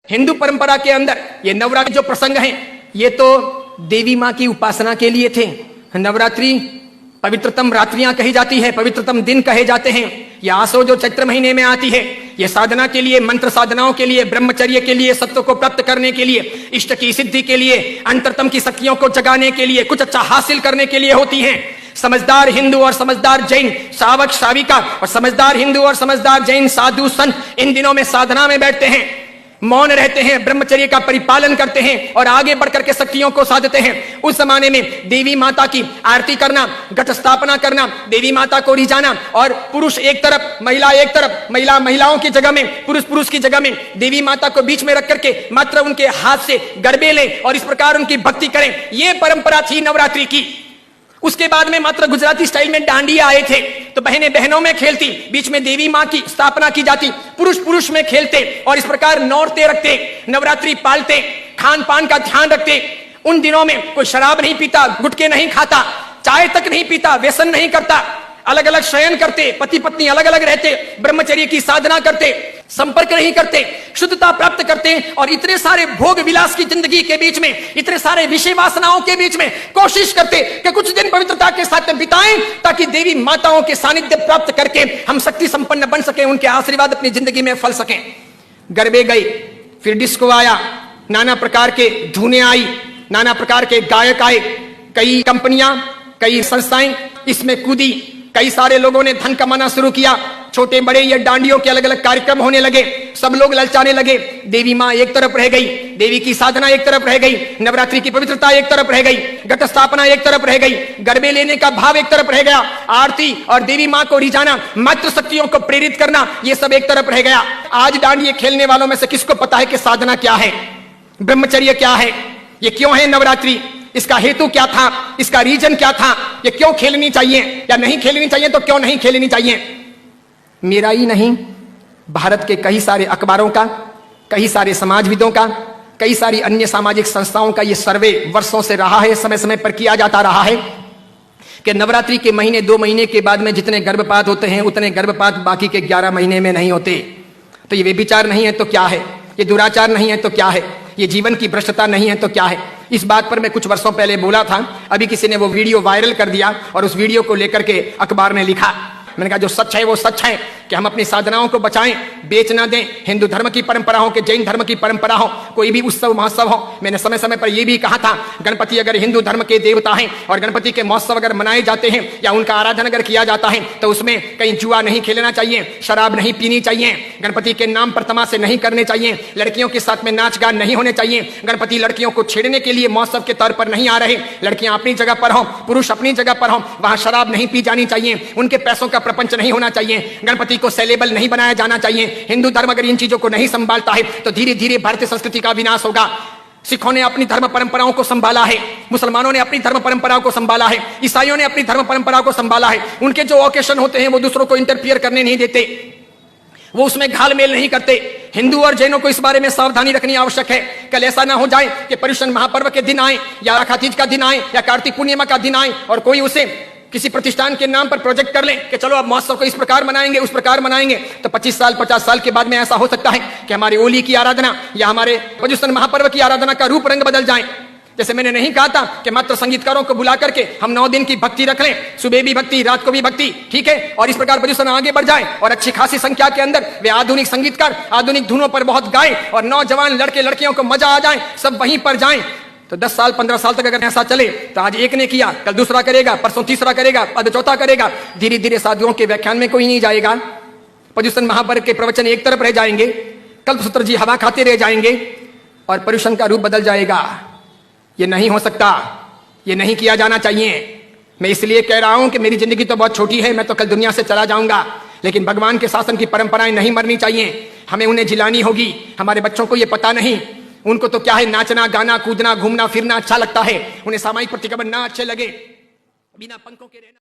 हिंदू परंपरा के अंदर ये नवरात्रि जो प्रसंग हैं, ये तो देवी मां की उपासना के लिए थे। नवरात्रि पवित्रतम रात्रियां कही जाती है, पवित्रतम दिन कहे जाते हैं। ये आसो जो चैत्र महीने में आती है, ये साधना के लिए, मंत्र साधनाओं के लिए, ब्रह्मचर्य के लिए, सत्य को प्राप्त करने के लिए, इष्ट की सिद्धि के लिए, अंतरतम की शक्तियों को जगाने के लिए, कुछ अच्छा हासिल करने के लिए होती हैं। समझदार हिंदू और समझदार जैन सावक साविका और समझदार हिंदू और समझदार जैन साधु संत इन दिनों में साधना में बैठते हैं, मौन रहते हैं, ब्रह्मचर्य का परिपालन करते हैं और आगे बढ़कर के शक्तियों को साधते हैं। उस जमाने में देवी माता की आरती करना, घट स्थापना करना, देवी माता को रिझाना और पुरुष एक तरफ, महिला एक तरफ, महिलाओं की जगह में, पुरुष की जगह में, देवी माता को बीच में रख करके मात्र उनके हाथ से गरबे लें और इस प्रकार उनकी भक्ति करें। यह परंपरा थी नवरात्रि की। उसके बाद में मात्र गुजराती स्टाइल में डांडिया आए थे, तो बहनें बहनों में खेलती, बीच में देवी मां की स्थापना की जाती, पुरुष में खेलते और इस प्रकार नौरते रखते, नवरात्रि पालते, खान पान का ध्यान रखते। उन दिनों में कोई शराब नहीं पीता, गुटखे नहीं खाता, चाय तक नहीं पीता, व्यसन नहीं करता, अलग अलग शयन करते, पति पत्नी अलग अलग रहते, ब्रह्मचर्य की साधना करते, संपर्क नहीं करते, शुद्धता प्राप्त करते और इतने सारे भोग विलास की जिंदगी के बीच में, इतने सारे विषय वासनाओं के बीच में कोशिश करते कि कुछ दिन पवित्रता के साथ बिताएं, ताकि देवी माताओं के सानिध्य प्राप्त करके हम शक्ति संपन्न बन सके, उनके आशीर्वाद अपनी जिंदगी में फल सकें। गरबे गए, फिर डिस्को आया, नाना प्रकार के धुनें आई, नाना प्रकार के गायक आए, कई कंपनियां, कई संस्थाएं इसमें कूदी, कई सारे लोगों ने धन कमाना शुरू किया, छोटे बड़े ये डांडियों के अलग अलग कार्यक्रम होने लगे, सब लोग ललचाने लगे। देवी मां एक तरफ रह गई, देवी की साधना एक तरफ रह गई, नवरात्रि की पवित्रता एक तरफ रह गई, घट स्थापना एक तरफ रह गई, गरबे लेने का भाव एक तरफ रह गया, आरती और देवी मां को रिझाना, मातृ शक्तियों को प्रेरित करना, ये सब एक तरफ रह गया। आज डांडिये खेलने वालों में से किसको पता है कि साधना क्या है, ब्रह्मचर्य क्या है, ये क्यों है नवरात्रि, इसका हेतु क्या था, इसका रीजन क्या था, ये क्यों खेलनी चाहिए या नहीं खेलनी चाहिए, तो क्यों नहीं खेलनी चाहिए। मेरा ही नहीं, भारत के कई सारे अखबारों का, कई सारे समाजविदों का, कई सारी अन्य सामाजिक संस्थाओं का यह सर्वे वर्षों से रहा है, समय समय पर किया जाता रहा है कि नवरात्रि के महीने 2 महीने के बाद में जितने गर्भपात होते हैं, उतने गर्भपात बाकी के 11 महीने में नहीं होते। तो ये व्यभिचार नहीं है तो क्या है, ये दुराचार नहीं है तो क्या है, ये जीवन की भ्रष्टता नहीं है तो क्या है। इस बात पर मैं कुछ वर्षों पहले बोला था, अभी किसी ने वो वीडियो वायरल कर दिया और उस वीडियो को लेकर के अखबार ने लिखा। मैंने कहा जो सच है वो सच है कि हम अपनी साधनाओं को बचाएं, बेच ना दें। हिंदू धर्म की परंपरा हो कि जैन धर्म की परंपरा हो, कोई भी उत्सव महोत्सव हो, मैंने समय समय पर यह भी कहा था, गणपति अगर हिंदू धर्म के देवता हैं और गणपति के महोत्सव अगर मनाए जाते हैं या उनका आराधन अगर किया जाता है तो उसमें कहीं जुआ नहीं खेलना चाहिए, शराब नहीं पीनी चाहिए, गणपति के नाम पर तमाशे नहीं करने चाहिए, लड़कियों के साथ में नाच गान नहीं होने चाहिए, गणपति लड़कियों को छेड़ने के लिए महोत्सव के तौर पर नहीं आ रहे, लड़कियां अपनी जगह पर हो, पुरुष अपनी जगह पर हो, वहां शराब नहीं पी जानी चाहिए, उनके पैसों का प्रपंच नहीं होना चाहिए, गणपति को सेलेबल नहीं बनाया जाना चाहिए। हिंदू धर्म अगर इन चीजों को नहीं संभालता है तो धीरे धीरे भारतीय संस्कृति का विनाश होगा। सिखों ने अपनी धर्म परंपराओं को संभाला है, मुसलमानों ने अपनी धर्म परंपराओं को संभाला है, ईसाइयों ने अपनी धर्म परंपराओं को संभाला है। उनके जो ओकेशन होते हैं वो दूसरों को इंटरफियर करने नहीं देते, वो उसमें घालमेल नहीं करते। हिंदू और जैनों को इस बारे में सावधानी रखनी आवश्यक है। कल ऐसा ना हो जाए कि पर्युषण महापर्व के दिन आए या आखा तीज का दिन आए या कार्तिक पूर्णिमा का दिन आए और कोई उसे किसी प्रतिष्ठान के नाम पर प्रोजेक्ट कर लें कि चलो अब महोत्सव को इस प्रकार मनाएंगे, उस प्रकार मनाएंगे, तो 25 साल 50 साल के बाद में ऐसा हो सकता है कि हमारी होली की आराधना या हमारे पर्युषण महापर्व की आराधना का रूप रंग बदल जाए। जैसे मैंने नहीं कहा था कि मात्र संगीतकारों को बुला करके हम 9 दिन की भक्ति रख लें, सुबह भी भक्ति, रात को भी भक्ति, ठीक है, और इस प्रकार पर्युषण आगे बढ़ जाए और अच्छी खासी संख्या के अंदर वे आधुनिक संगीतकार आधुनिक धुनों पर बहुत गाएं और नौजवान लड़के लड़कियों को मजा आ जाए, सब वहीं पर जाएं। तो 10 साल 15 साल तक अगर ऐसा चले तो आज एक ने किया, कल दूसरा करेगा, परसों तीसरा करेगा, अब चौथा करेगा, धीरे धीरे साधुओं के व्याख्यान में कोई नहीं जाएगा, पर्युषण महापर्व के प्रवचन एक तरफ रह जाएंगे, कल्पसूत्र जी हवा खाते रह जाएंगे और पर्युषण का रूप बदल जाएगा। ये नहीं हो सकता, ये नहीं किया जाना चाहिए। मैं इसलिए कह रहा हूं कि मेरी जिंदगी तो बहुत छोटी है, मैं तो कल दुनिया से चला जाऊंगा, लेकिन भगवान के शासन की परंपराएं नहीं मरनी चाहिए, हमें उन्हें जिलानी होगी। हमारे बच्चों को ये पता नहीं, उनको तो क्या है, नाचना गाना कूदना घूमना फिरना अच्छा लगता है, उन्हें सामाजिक प्रतिक्रमण ना अच्छे लगे, बिना पंखों के रहना।